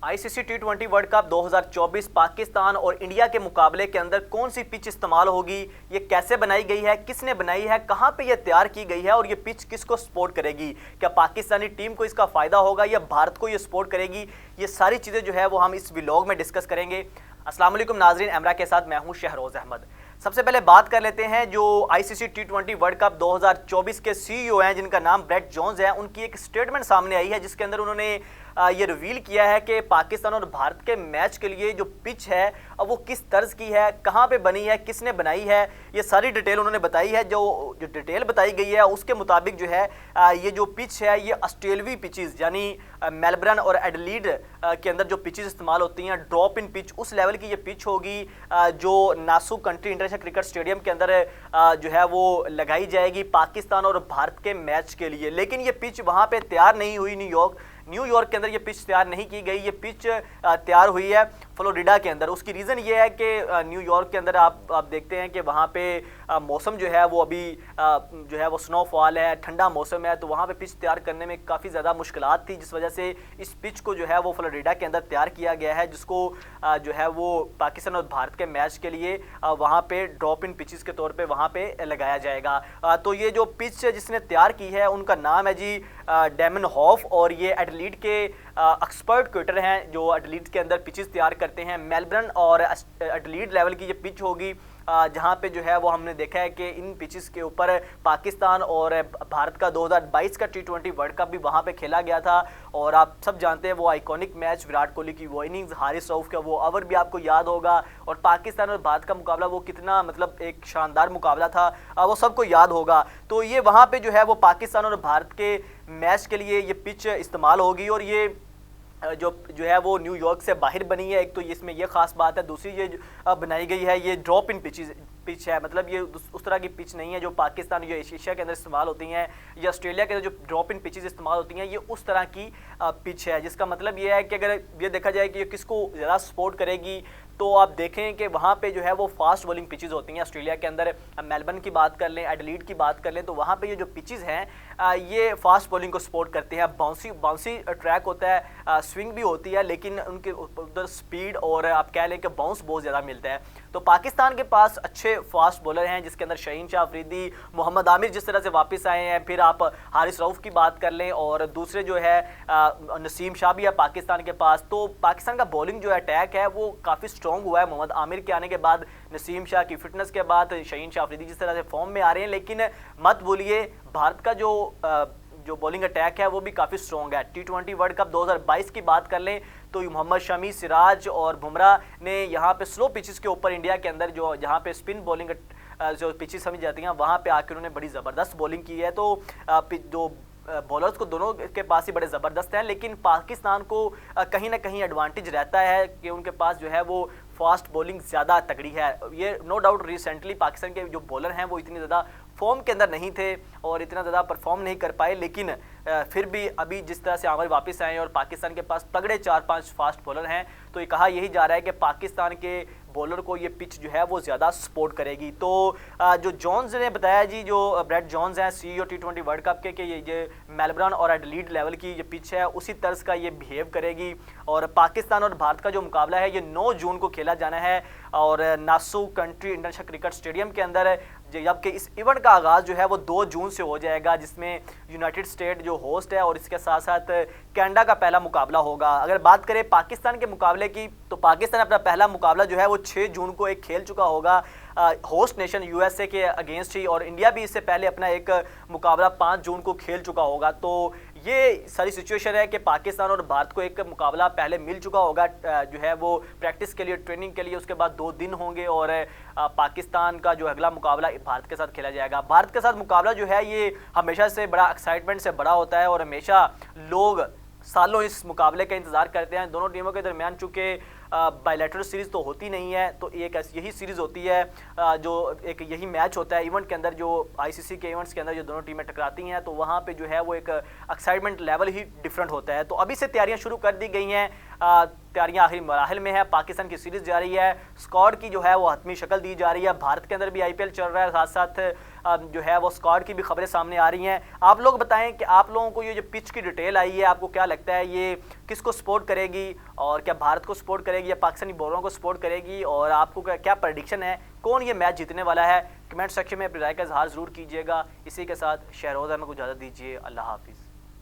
ICC टी20 world cup 2024 Pakistan और India के मुकाबले के अंदर कौन सी पिच इस्तेमाल होगी, ये कैसे बनाई गई है, किसने बनाई है, कहां पे ये तैयार की गई है और ये पिच किसको सपोर्ट करेगी। क्या पाकिस्तानी टीम को इसका फायदा होगा या भारत को ये सपोर्ट करेगी। ये सारी चीज़ें जो है वो हम इस व्लॉग में डिस्कस करेंगे। अस्सलाम वालेकुम नाजरीन, एमरा के साथ मैं हूं शहरोज अहमद। सबसे पहले बात कर लेते हैं जो आईसीसी टी20 वर्ल्ड कप 2024 के सीईओ हैं जिनका नाम ब्रेट जोन्स है। उनकी एक स्टेटमेंट सामने आई है जिसके अंदर उन्होंने ये रिवील किया है कि पाकिस्तान और भारत के मैच के लिए जो पिच है अब वो किस तर्ज की है, कहां पे बनी है, किसने बनाई है, ये सारी डिटेल उन्होंने बताई है। जो डिटेल बताई गई है उसके मुताबिक जो है ये जो पिच है ये ऑस्ट्रेलवी पिचेस यानी मेलबर्न और एडलीड के अंदर जो पिचेस इस्तेमाल होती हैं, ड्रॉप इन पिच, उस लेवल की ये पिच होगी जो नासू कंट्री इंटरनेशनल क्रिकेट स्टेडियम के अंदर जो है वो लगाई जाएगी पाकिस्तान और भारत के मैच के लिए। लेकिन ये पिच वहाँ पे तैयार नहीं हुई। न्यूयॉर्क के अंदर ये पिच तैयार नहीं की गई। ये पिच तैयार हुई है फ्लोरिडा के अंदर। उसकी रीज़न ये है कि न्यूयॉर्क के अंदर आप देखते हैं कि वहाँ पे मौसम जो है वो अभी जो है वो स्नोफॉल है, ठंडा मौसम है, तो वहाँ पे पिच तैयार करने में काफ़ी ज़्यादा मुश्किलात थी, जिस वजह से इस पिच को जो है वो फ्लोरिडा के अंदर तैयार किया गया है, जिसको जो है वो पाकिस्तान और भारत के मैच के लिए वहाँ पे ड्रॉप इन पिचेस के तौर पे वहाँ पे लगाया जाएगा। तो ये जो पिच जिसने तैयार की है उनका नाम है जी डेमन हॉफ, और ये एडलीड के एक्सपर्ट क्रिकेटर हैं जो एडलीड के अंदर पिचेस तैयार करते हैं। मेलबर्न और एडलीड लेवल की ये पिच होगी जहाँ पे जो है वो हमने देखा है कि इन पिचेस के ऊपर पाकिस्तान और भारत का 2022 का टी20 वर्ल्ड कप भी वहाँ पे खेला गया था। और आप सब जानते हैं वो आइकॉनिक मैच, विराट कोहली की वो इनिंग्स, हारिस रऊफ का वो ओवर भी आपको याद होगा, और पाकिस्तान और भारत का मुकाबला वो कितना मतलब एक शानदार मुकाबला था, वो सबको याद होगा। तो ये वहाँ पे जो है वो पाकिस्तान और भारत के मैच के लिए ये पिच इस्तेमाल होगी, और ये जो है वो न्यूयॉर्क से बाहर बनी है। एक तो इसमें ये खास बात है, दूसरी ये बनाई गई है ये ड्रॉप इन पिच है, मतलब ये उस तरह की पिच नहीं है जो पाकिस्तान या एशिया के अंदर इस्तेमाल होती हैं या ऑस्ट्रेलिया के अंदर जो ड्रॉप इन पिचेस इस्तेमाल होती हैं, ये उस तरह की पिच है। जिसका मतलब ये है कि अगर ये देखा जाए कि ये किसको ज़्यादा सपोर्ट करेगी, तो आप देखें कि वहाँ पे जो है वो फास्ट बॉलिंग पिचेस होती हैं। ऑस्ट्रेलिया के अंदर मेलबर्न की बात कर लें, एडलीड की बात कर लें, तो वहाँ पे ये जो पिचेस हैं ये फास्ट बॉलिंग को सपोर्ट करते हैं। बाउंसी ट्रैक होता है, स्विंग भी होती है, लेकिन उनके उधर स्पीड और आप कह लें कि बाउंस बहुत ज़्यादा मिलता है। तो पाकिस्तान के पास अच्छे फास्ट बॉलर हैं जिसके अंदर शहीन शाह अफरीदी, मोहम्मद आमिर जिस तरह से वापस आए हैं, फिर आप हारिस रऊफ की बात कर लें, और दूसरे जो है नसीम शाह भी है पाकिस्तान के पास। तो पाकिस्तान का बॉलिंग जो अटैक है वो काफ़ी स्ट्रॉन्ग हुआ है मोहम्मद आमिर के आने के बाद, नसीम शाह की फिटनेस के बाद, शहीन शाह अफरीदी जिस तरह से फॉर्म में आ रहे हैं। लेकिन मत बोलिए, भारत का जो बॉलिंग अटैक है वो भी काफ़ी स्ट्रॉन्ग है। टी20 वर्ल्ड कप 2022 की बात कर लें तो मोहम्मद शमी, सिराज और बुमराह ने यहाँ पे स्लो पिचेस के ऊपर इंडिया के अंदर जो जहाँ पे स्पिन बॉलिंग जो पिचेस समझी जाती हैं वहाँ पे आकर उन्होंने बड़ी ज़बरदस्त बॉलिंग की है। तो जो बॉलर्स को दोनों के पास ही बड़े ज़बरदस्त हैं, लेकिन पाकिस्तान को कहीं ना कहीं एडवांटेज रहता है कि उनके पास जो है वो फास्ट बॉलिंग ज़्यादा तगड़ी है। ये नो डाउट रिसेंटली पाकिस्तान के जो बॉलर हैं वो इतनी ज़्यादा फॉर्म के अंदर नहीं थे और इतना ज़्यादा परफॉर्म नहीं कर पाए, लेकिन फिर भी अभी जिस तरह से आमिर वापस आए और पाकिस्तान के पास तगड़े 4-5 फास्ट बॉलर हैं, तो ये कहा यही जा रहा है कि पाकिस्तान के बॉलर को ये पिच जो है वो ज़्यादा सपोर्ट करेगी। तो जो जोन्स ने बताया जी, जो ब्रेट जोन्स हैं सीईओ टी20 वर्ल्ड कप के, कि ये मेलबर्न और एडलीड लेवल की ये पिच है उसी तर्ज का ये बिहेव करेगी। और पाकिस्तान और भारत का जो मुकाबला है ये 9 जून को खेला जाना है और नासू कंट्री इंटरनेशनल क्रिकेट स्टेडियम के अंदर, जबकि इस इवेंट का आगाज़ जो है वो 2 जून से हो जाएगा, जिसमें यूनाइटेड स्टेट जो होस्ट है और इसके साथ साथ कनाडा का पहला मुकाबला होगा। अगर बात करें पाकिस्तान के मुकाबले की, तो पाकिस्तान अपना पहला मुकाबला जो है वो 6 जून को एक खेल चुका होगा होस्ट नेशन यूएसए के अगेंस्ट ही, और इंडिया भी इससे पहले अपना एक मुकाबला 5 जून को खेल चुका होगा। तो ये सारी सिचुएशन है कि पाकिस्तान और भारत को एक मुकाबला पहले मिल चुका होगा जो है वो प्रैक्टिस के लिए, ट्रेनिंग के लिए, उसके बाद 2 दिन होंगे और पाकिस्तान का जो अगला मुकाबला भारत के साथ खेला जाएगा। भारत के साथ मुकाबला जो है ये हमेशा से बड़ा एक्साइटमेंट से बड़ा होता है और हमेशा लोग सालों इस मुकाबले का इंतज़ार करते हैं। दोनों टीमों के दरमियान चूँकि बायलैटरल सीरीज़ तो होती नहीं है, तो एक यही सीरीज़ होती है जो एक यही मैच होता है इवेंट के अंदर, जो आईसीसी के इवेंट्स के अंदर जो दोनों टीमें टकराती हैं, तो वहाँ पे जो है वो एक एक्साइटमेंट लेवल ही डिफरेंट होता है। तो अभी से तैयारियां शुरू कर दी गई हैं तैयारियां आखिरी मराहल में है। पाकिस्तान की सीरीज जारी है, स्क्वाड की जो है वो हतमी शक्ल दी जा रही है। भारत के अंदर भी आईपीएल चल रहा है, साथ साथ जो है वो स्क्वाड की भी खबरें सामने आ रही हैं। आप लोग बताएं कि आप लोगों को ये जो पिच की डिटेल आई है, आपको क्या लगता है ये किसको सपोर्ट करेगी, और क्या भारत को सपोर्ट करेगी या पाकिस्तानी बॉलरों को सपोर्ट करेगी, और आपको क्या प्रेडिक्शन है कौन ये मैच जीतने वाला है? कमेंट सेक्शन में अपनी राय का इजहार जरूर कीजिएगा। इसी के साथ शहरोज़ अहमद को इजाज़त दीजिए। अल्लाह हाफिज़।